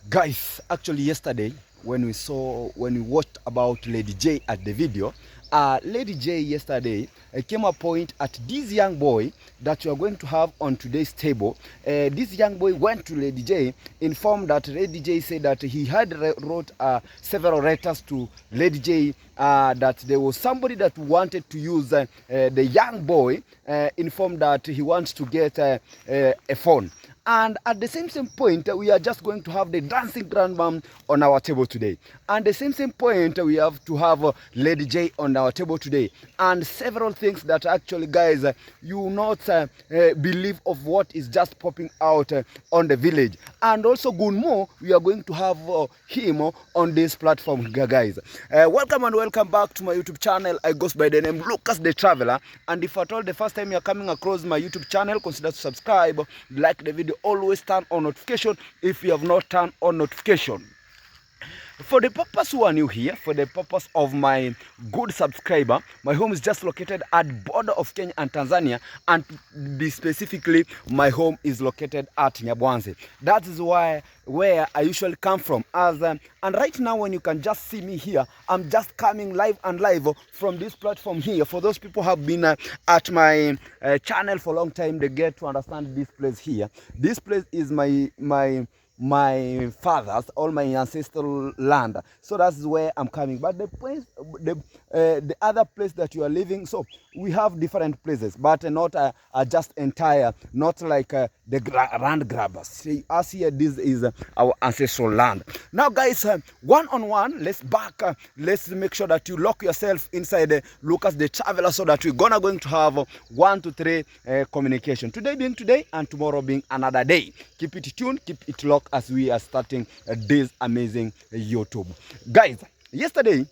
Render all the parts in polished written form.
Guys, actually yesterday when we watched about Lady J at the video, Lady J yesterday came a point at this young boy that you are going to have on today's table. This young boy went to Lady J, informed that Lady J said that he had wrote several letters to Lady J, that there was somebody that wanted to use the young boy, informed that he wants to get a phone. And at the same point, we are just going to have the dancing grandmom on our table today. And the same point, we have to have Lady J on our table today. And several things that actually, guys, you will not believe of what is just popping out on the village. And also Gunmo, we are going to have him on this platform, guys. Welcome and welcome back to my YouTube channel. I goes by the name Lucas the Traveler. And if at all the first time you are coming across my YouTube channel, consider to subscribe, like the video, always turn on notification if you have not turned on notification. For the purpose who are new here, for the purpose of my good subscriber, my home is just located at border of Kenya and Tanzania, and be specifically, my home is located at Nyabwanze. That is where I usually come from. And right now, when you can just see me here, I'm just coming live from this platform here. For those people who have been at my channel for a long time, they get to understand this place here. This place is my father's, all my ancestral land, so that's where I'm coming. But the place, the other place that you are living, so we have different places, but not just entire, not like the land grabbers. See, us here, this is our ancestral land. Now, guys, one on one, let's let's make sure that you lock yourself inside Lucas the Traveler, so that we're going to have 1 to 3 communication. Today being today, and tomorrow being another day. Keep it tuned, keep it locked as we are starting this amazing YouTube. Guys, yesterday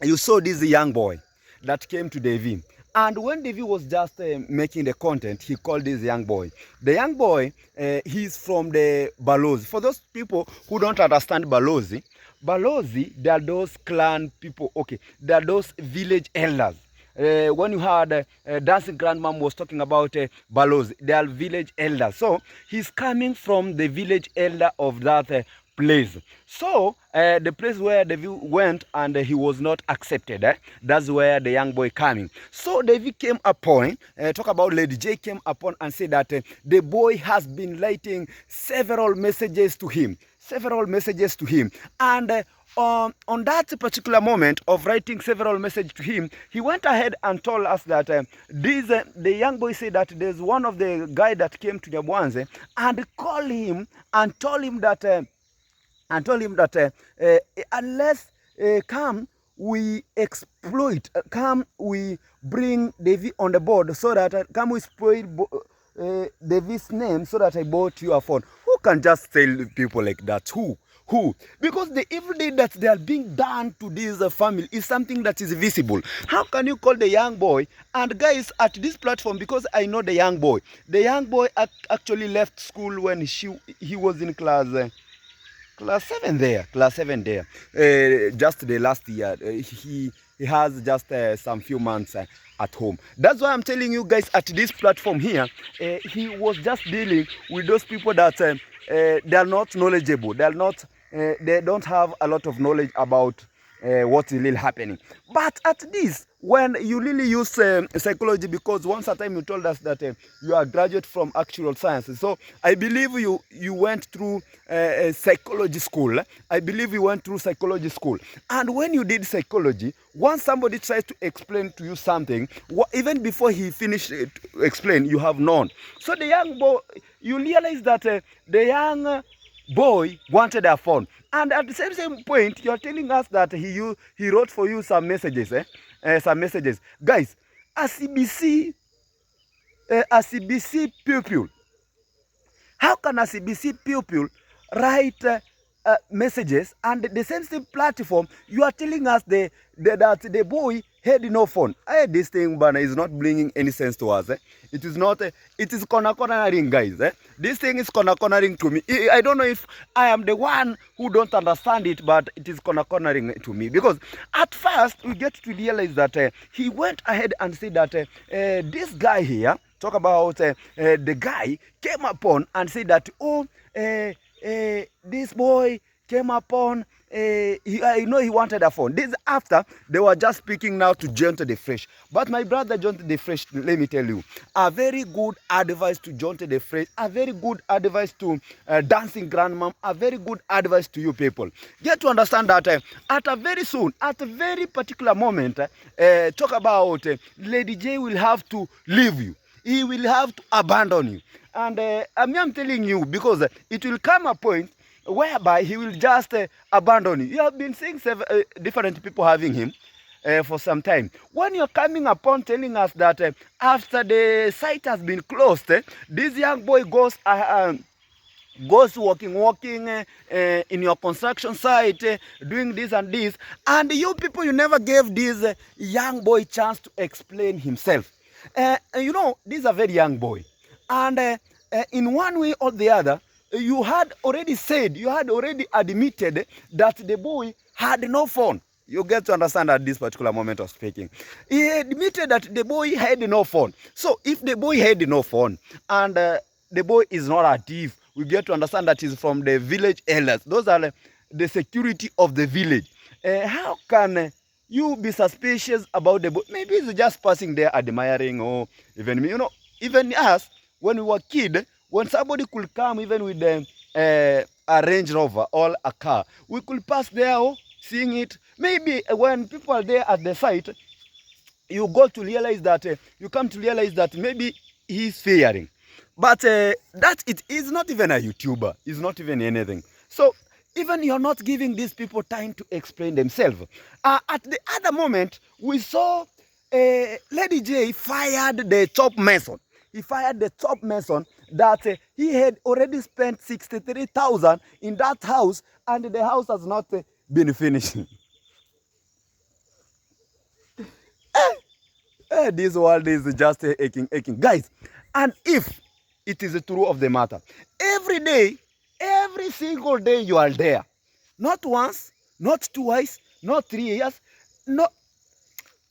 you saw this young boy that came to Davy. And when Davy was just making the content, he called this young boy. The young boy, he's from the Balozi. For those people who don't understand Balozi, they are those clan people, okay, they are those village elders. When you heard Dancing Grandmom was talking about Balozi, they are village elders. So he's coming from the village elder of that place. So the place where David went and he was not accepted, that's where the young boy coming. So David came upon, talk about Lady J came upon and said that the boy has been writing several messages to him. And on that particular moment of writing several messages to him, he went ahead and told us that the young boy said that there's one of the guy that came to Nyabwanze and called him and told him that unless come we exploit, come we bring Davy on the board, so that come we spoil Davy's name, so that I bought you a phone. Who can just tell people like that? Who? Because the evil deed that they are being done to this family is something that is visible. How can you call the young boy? And guys, at this platform, because I know the young boy actually left school when he was in class 7 there, just the last year. He has just some few months at home. That's why I'm telling you guys, at this platform here, he was just dealing with those people that they are not knowledgeable. They don't have a lot of knowledge about what's really happening. But at this, when you really use psychology, because once a time you told us that you are a graduate from actual sciences, so I believe you went through psychology school. And when you did psychology, once somebody tries to explain to you something, even before he finished to explain, you have known. So the young boy, you realize that the young boy wanted a phone, and at the same point you're telling us that he wrote for you some messages, guys. A CBC pupil, how can a CBC pupil write messages, and the same platform you are telling us that the boy had no phone? This thing, banner, is not bringing any sense to us. It is not. It is cornering, guys. This thing is cornering to me. I don't know if I am the one who don't understand it, but it is cornering to me, because at first we get to realize that he went ahead and said that this guy here, talk about the guy came upon and said that, oh, this boy came upon, I know he wanted a phone. This after they were just speaking now to Jonte the Fresh. But my brother Jonte the Fresh, let me tell you, a very good advice to Jonte the Fresh, a very good advice to Dancing Grandmom, a very good advice to you people. Get to understand that at a very particular moment, talk about Lady J will have to leave you. He will have to abandon you. And I'm telling you, because it will come a point whereby he will just abandon you. You have been seeing different people having him for some time. When you're coming upon telling us that after the site has been closed, this young boy goes walking in your construction site, doing this and this, and you people, you never gave this young boy chance to explain himself. You know, this is a very young boy, and in one way or the other, you had already admitted that the boy had no phone. You get to understand at this particular moment of speaking. He admitted that the boy had no phone. So if the boy had no phone and the boy is not a thief, we get to understand that he's from the village elders. Those are the security of the village. How can you be suspicious about the boy? Maybe he's just passing there admiring, or even, you know, even us, when we were kids, when somebody could come even with a Range Rover or a car, we could pass there, seeing it. Maybe when people are there at the site, you come to realize that maybe he's fearing. But that it is not even a YouTuber. It's not even anything. So even you're not giving these people time to explain themselves. At the other moment, we saw Lady J fired the top mason. He fired the top mason that he had already spent 63,000 in that house, and the house has not been finished. This world is just aching. Guys, and if it is true of the matter, every day, every single day you are there. Not once, not twice, not 3 years, not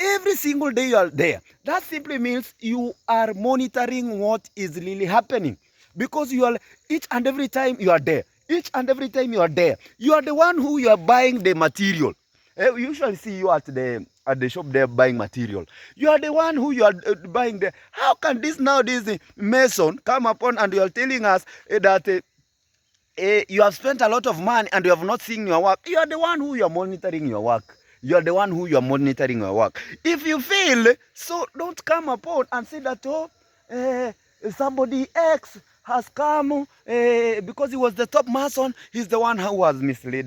every single day you are there. That simply means you are monitoring what is really happening, because you are each and every time you are there. Each and every time you are there, you are the one who you are buying the material. We usually see you at the shop there buying material. You are the one who you are buying the. How can this mason come upon and you are telling us that you have spent a lot of money and you have not seen your work? You are the one who you are monitoring your work. You are the one who you are monitoring your work. If you fail, so don't come upon and say that somebody X has come because he was the top mason. He's the one who has misled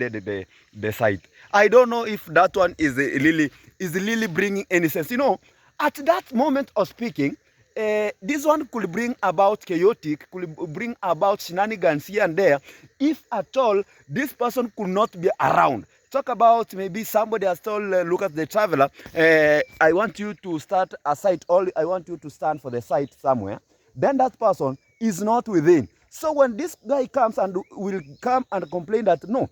the site. I don't know if that one is really bringing any sense. You know, at that moment of speaking, this one could bring about chaotic, could bring about shenanigans here and there, if at all this person could not be around. Talk about maybe somebody has told Lucas the Traveler, I want you to start a site, or I want you to stand for the site somewhere. Then that person is not within. So when this guy comes and will come and complain that, no,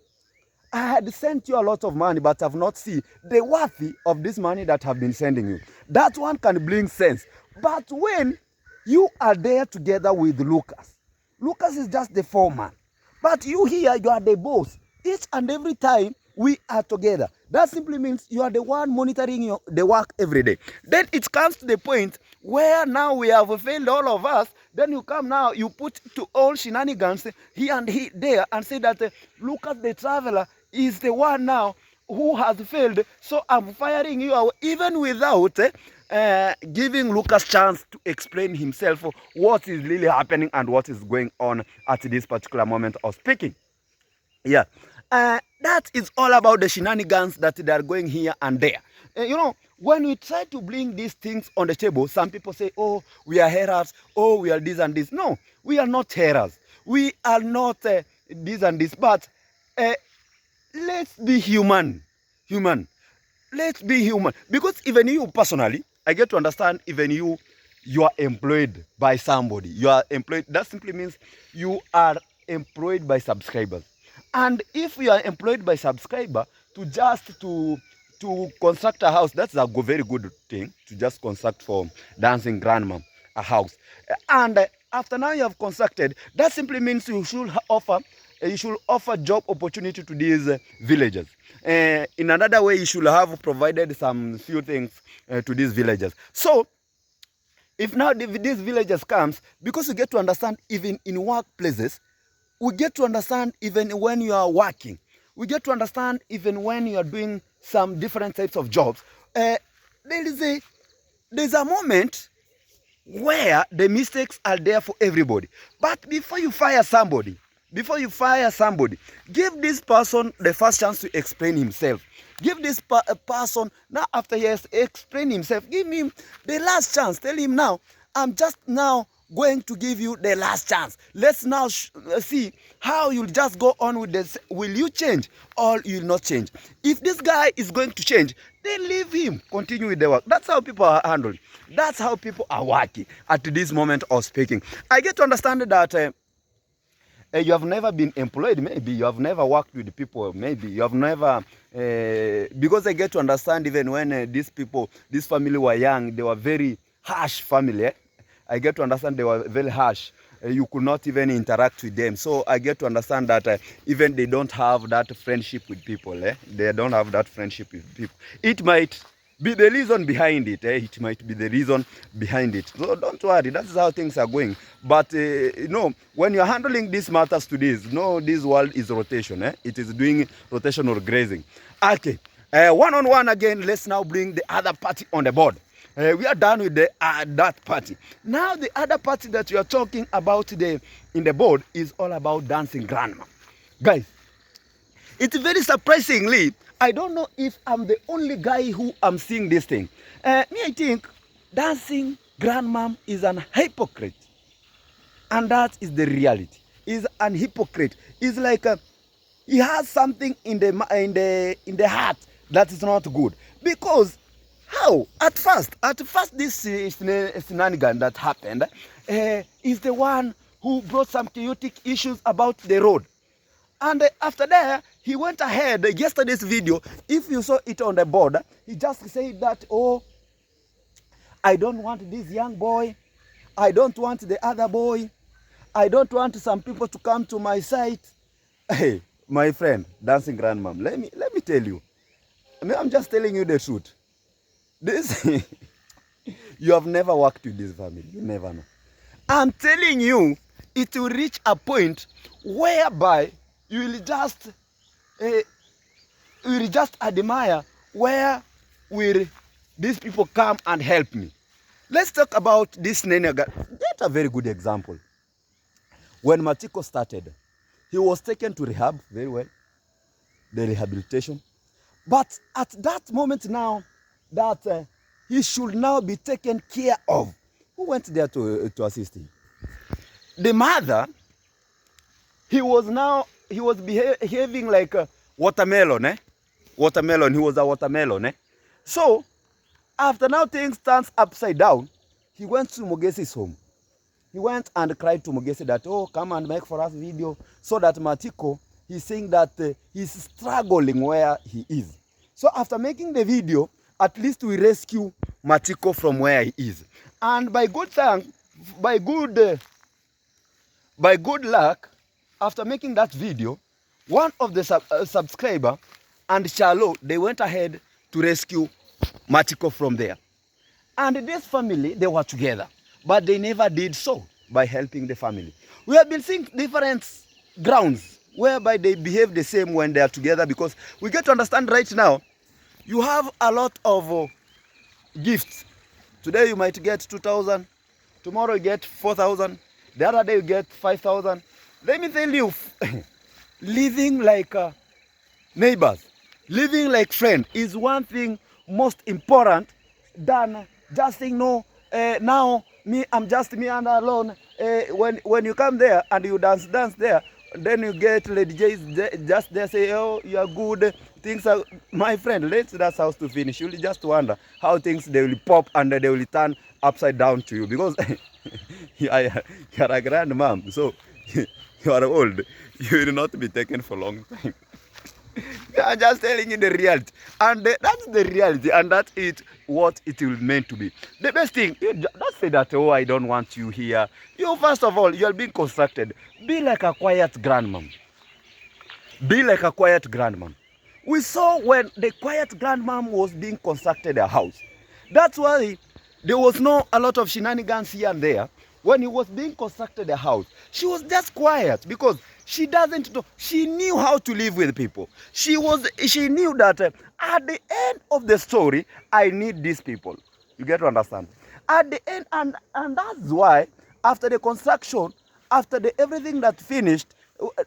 I had sent you a lot of money, but have not seen the worthy of this money that have been sending you. That one can bring sense. But when you are there together with Lucas, Lucas is just the foreman. But you here, you are the boss. Each and every time we are together. That simply means you are the one monitoring the work every day. Then it comes to the point where now we have failed, all of us. Then you come now, you put to all shenanigans here and there and say that Lucas the Traveler is the one now who has failed. So I'm firing you out, even without giving Lucas chance to explain himself what is really happening and what is going on at this particular moment of speaking. Yeah. That is all about the shenanigans that they are going here and there. You know, when we try to bring these things on the table, some people say, oh, we are haters, oh, we are this and this. No, we are not haters. We are not this and this, but let's be human. Let's be human. Because even you personally, I get to understand, even you are employed by somebody. You are employed. That simply means you are employed by subscribers. And if you are employed by subscriber to construct a house, that's a very good thing, to just construct for Dancing Grandma a house. And after now you have constructed, that simply means you should offer you should offer job opportunity to these villagers. In another way, you should have provided some few things to these villagers. So if now these villagers comes, because you get to understand even in workplaces, we get to understand even when you are working, we get to understand even when you are doing some different types of jobs. There's a moment where the mistakes are there for everybody. But before you fire somebody, give this person the first chance to explain himself. Give this person, now after he has explained himself, give him the last chance. Tell him now, I'm just now going to give you the last chance. Let's now see how you'll just go on with this. Will you change or you'll not change? If this guy is going to change, then leave him. Continue with the work. That's how people are handled. That's how people are working at this moment of speaking. I get to understand that you have never been employed, maybe you have never worked with people, maybe you have never, because I get to understand even when these people, this family were young, they were very harsh family. I get to understand they were very harsh. You could not even interact with them. So I get to understand that even they don't have that friendship with people. They don't have that friendship with people. It might be the reason behind it. It might be the reason behind it. So don't worry, that's how things are going. But you know, when you're handling these matters to this, this world is rotation. It is doing rotational grazing. Okay, one-on-one again, let's now bring the other party on the board. We are done with that party. Now the other party that we are talking about in the board is all about dancing grandma. Guys, it's very surprisingly, I don't know if I'm the only guy who am seeing this thing. I think dancing grandmom is an hypocrite. And that is the reality. Is an hypocrite. It's like he has something in the heart that is not good. Because how? At first this shenanigan that happened is the one who brought some chaotic issues about the road. And after that, he went ahead, yesterday's video, if you saw it on the board, he just said that, oh, I don't want this young boy, I don't want the other boy, I don't want some people to come to my site. Hey, my friend, dancing grandmom, let me tell you, I'm just telling you the truth. This, you have never worked with this family. You never know. I'm telling you, it will reach a point whereby you will just admire where will these people come and help me. Let's talk about this Nene. That's a very good example. When Matiko started, he was taken to rehab very well, the rehabilitation. But at that moment now, that he should now be taken care of. Who went there to assist him? The mother. He was behaving like a watermelon, Watermelon, he was a watermelon, So, after now things turns upside down, he went to Mogesi's home. He went and cried to Mogesi that, oh, come and make for us video, so that Matiko, he's saying that he's struggling where he is. So after making the video, at least we rescue Matiko from where he is. And by good luck, after making that video, one of the subscriber and Charlo, they went ahead to rescue Matiko from there. And this family, they were together, but they never did so by helping the family. We have been seeing different grounds whereby they behave the same when they are together, because we get to understand right now, you have a lot of gifts. Today you might get 2,000, tomorrow you get 4,000, the other day you get 5,000. Let me tell you, living like neighbors, living like friends is one thing most important than just saying, no, now I'm just me and alone. When you come there and you dance there, then you get Lady J's just there say, oh, you are good, things are, my friend, let's that house to finish. You'll just wonder how things, they will pop and they will turn upside down to you, because you are a grandmom, so you are old, you will not be taken for a long time. I'm just telling you the reality, and that's the reality, and that's what it will meant to be. The best thing, you don't say that, oh, I don't want you here. You, first of all, you are being constructed. Be like a quiet grandmom. be like a quiet grandmom. We saw when the quiet grandmom was being constructed a house. That's why there was no a lot of shenanigans here and there. When he was being constructed a house, she was just quiet because she doesn't know. She knew how to live with people. She knew that at the end of the story, I need these people. You get to understand. At the end, and that's why after the construction, after everything that finished,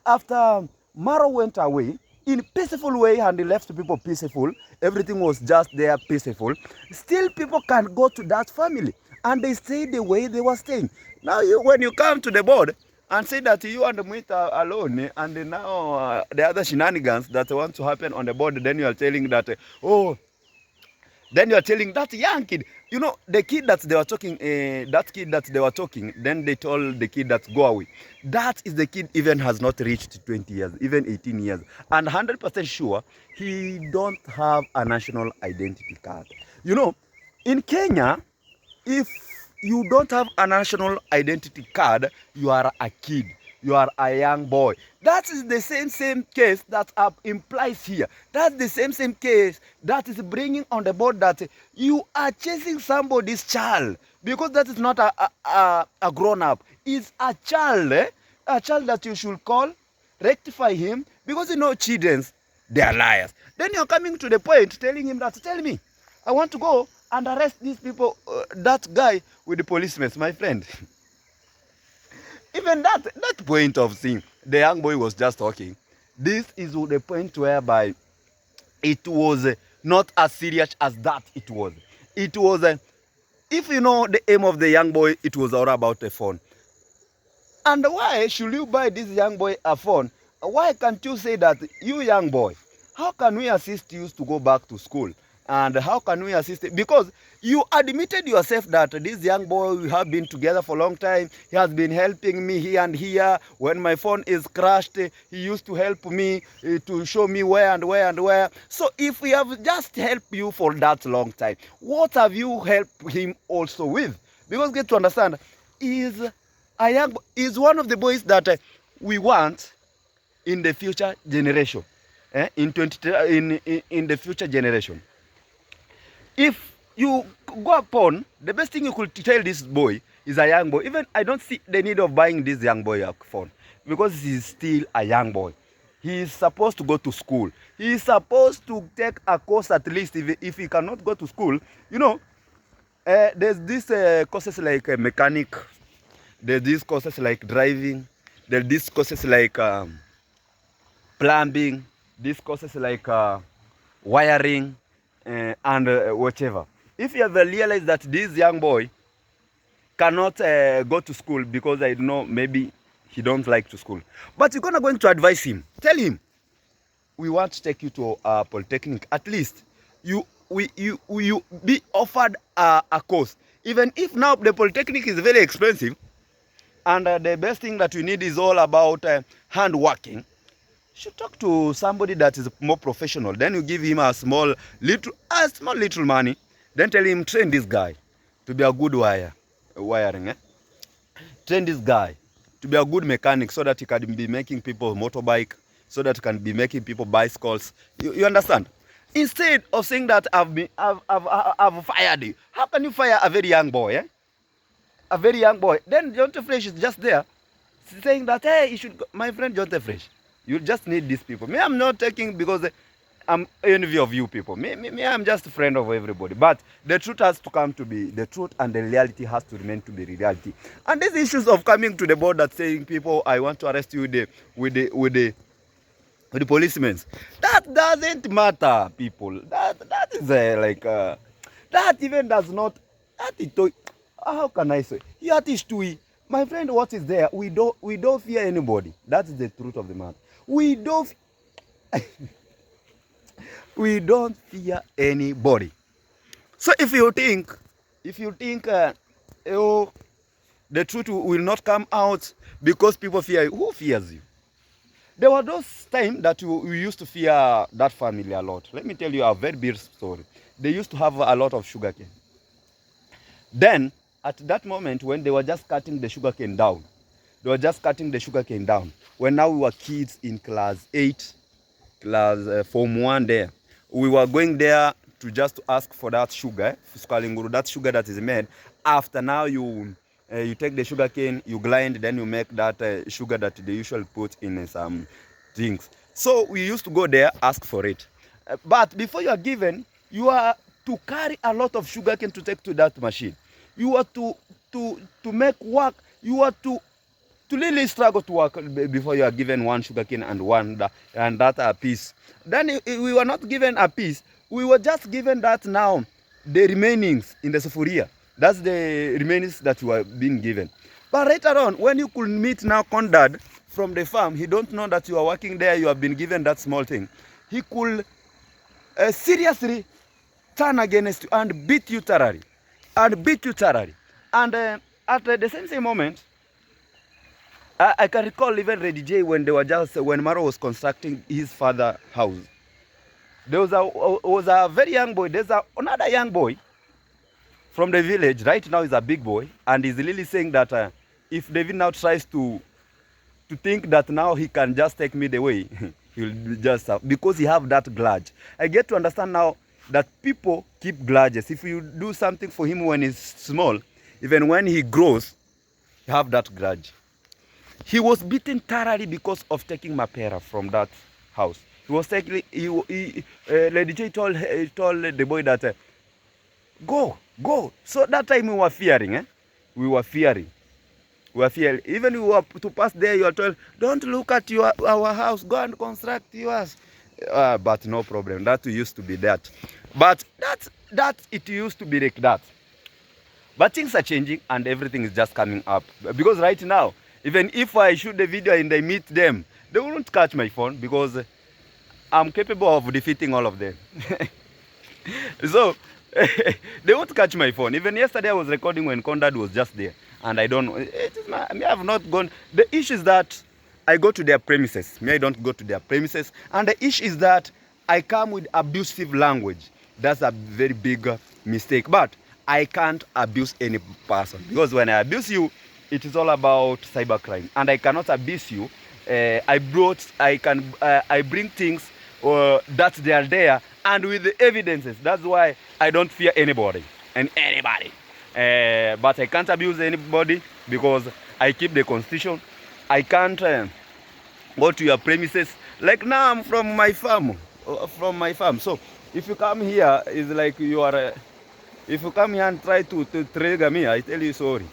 after Maro went away in peaceful way and he left people peaceful, everything was just there peaceful. Still, people can go to that family and they stay the way they were staying. Now, when you come to the board and say that you and Mwita are alone, and now the other shenanigans that want to happen on the board, then you are telling that, oh, then you are telling that young kid, you know, the kid that they were talking, then they told the kid that go away. That is the kid even has not reached 20 years, even 18 years. And 100% sure he don't have a national identity card. You know, in Kenya, if you don't have a national identity card, you are a kid. You are a young boy. That is the same case that implies here. That's the same case that is bringing on the board that you are chasing somebody's child, because that is not a grown-up. It's a child, a child that you should call, rectify him, because you know children, they are liars. Then you're coming to the point telling him that, tell me, I want to go and arrest these people, that guy with the policemen, my friend. Even that point of seeing the young boy was just talking, this is the point whereby it was not as serious as that it was. It was, if you know the aim of the young boy, it was all about the phone. And why should you buy this young boy a phone? Why can't you say that, you young boy, how can we assist you to go back to school? And how can we assist? Because you admitted yourself that this young boy, we have been together for a long time. He has been helping me here and here. When my phone is crashed, he used to help me to show me where and where and where. So if we have just helped you for that long time, what have you helped him also with? Because get to understand, is one of the boys that we want in the future generation. In the future generation. If you go upon, the best thing you could tell this boy is a young boy. Even I don't see the need of buying this young boy a phone, because he's still a young boy. He is supposed to go to school. He is supposed to take a course at least. If he cannot go to school, you know, there's this courses like mechanic. There's these courses like driving. There's these courses like plumbing. These courses like wiring. And whatever. If you have realized that this young boy cannot go to school because I don't know, maybe he don't like to school, but you're going to advise him, tell him, we want to take you to a polytechnic. At least you be offered a course, even if now the polytechnic is very expensive, and the best thing that you need is all about hand working. Should talk to somebody that is more professional. Then you give him a small little money. Then tell him, train this guy to be a good wiring. Train this guy to be a good mechanic, so that he can be making people motorbike, so that he can be making people bicycles. You understand? Instead of saying that I've fired you, how can you fire a very young boy? A very young boy. Then John T. Fresh is just there saying that, hey, you should go. My friend John T. Fresh, you just need these people. Me, I'm not taking because I'm envy of you people. Me, I'm just a friend of everybody. But the truth has to come to be the truth, and the reality has to remain to be reality. And these issues of coming to the board that saying, people, I want to arrest you with the policemen, that doesn't matter, people. That is that even does not. That is, how can I say? That is too. My friend, what is there? We don't fear anybody. That is the truth of the matter. We don't fear anybody. So if you think oh, the truth will not come out because people fear you, who fears you? There were those times that we used to fear that family a lot. Let me tell you a very big story. They used to have a lot of sugarcane. Then, at that moment, when they were just cutting the sugarcane down, when now we were kids in class 8, Form 1 there. We were going there to just ask for that sugar, that sugar that is made after now you take the sugar cane, you grind, then you make that sugar that they usually put in some things. So we used to go there, ask for it. But before you are given, you are to carry a lot of sugar cane to take to that machine. You are to make work. You are to really struggle to work before you are given one sugar cane and that a piece. Then we were not given a piece. We were just given that now, the remainings in the sufuria. That's the remainings that you are being given. But later on, when you could meet now Conrad from the farm, he don't know that you are working there, you have been given that small thing. He could seriously turn against you and beat you thoroughly. And at the same moment, I can recall even Lady J when Maro was constructing his father's house. There was a very young boy. There's another young boy from the village. Right now he's a big boy, and he's really saying that if David now tries to think that now he can just take me the way, he'll just because he have that grudge. I get to understand now that people keep grudges. If you do something for him when he's small, even when he grows, you have that grudge. He was beaten thoroughly because of taking Mapera from that house. He was taking. Lady J told the boy that go. So that time we were fearing. We were fearing. Even we were to pass there. You are told, don't look at our house. Go and construct yours. But no problem. That used to be that. But that it used to be like that. But things are changing and everything is just coming up. Because right now, even if I shoot the video and I meet them, they won't catch my phone because I'm capable of defeating all of them. So, they won't catch my phone. Even yesterday I was recording when Conrad was just there. And I don't know. I have not gone. The issue is that I go to their premises. I don't go to their premises. And the issue is that I come with abusive language. That's a very big mistake. But I can't abuse any person. Because when I abuse you, it is all about cybercrime. And I cannot abuse you. I bring things that they are there and with the evidences. That's why I don't fear anybody and anybody. But I can't abuse anybody because I keep the constitution. I can't go to your premises. Like now I'm from my farm. So if you come here, it's like you are. If you come here and try to trigger me, I tell you sorry.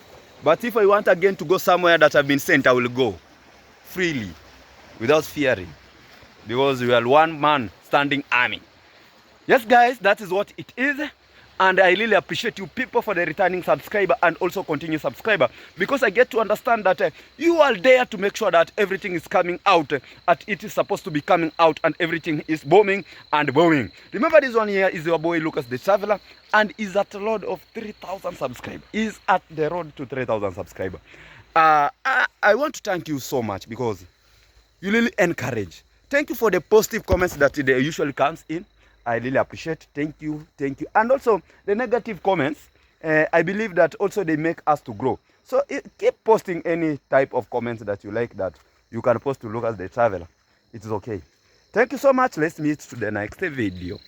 But if I want again to go somewhere that I've been sent, I will go freely, without fearing, because we are one man standing army. Yes, guys, that is what it is. And I really appreciate you people for the returning subscriber and also continue subscriber, because I get to understand that you are there to make sure that everything is coming out as it is supposed to be coming out and everything is booming and booming. Remember, this one here is your boy Lucas the Traveler and is at the road of 3,000 subscribers. Is at the road to 3,000 subscribers. I want to thank you so much because you really encourage. Thank you for the positive comments that they usually comes in. I really appreciate. Thank you. And also the negative comments, I believe that also they make us to grow. So keep posting any type of comments that you like that you can post to Lucas the Traveler. It is okay. Thank you so much. Let's meet to the next video.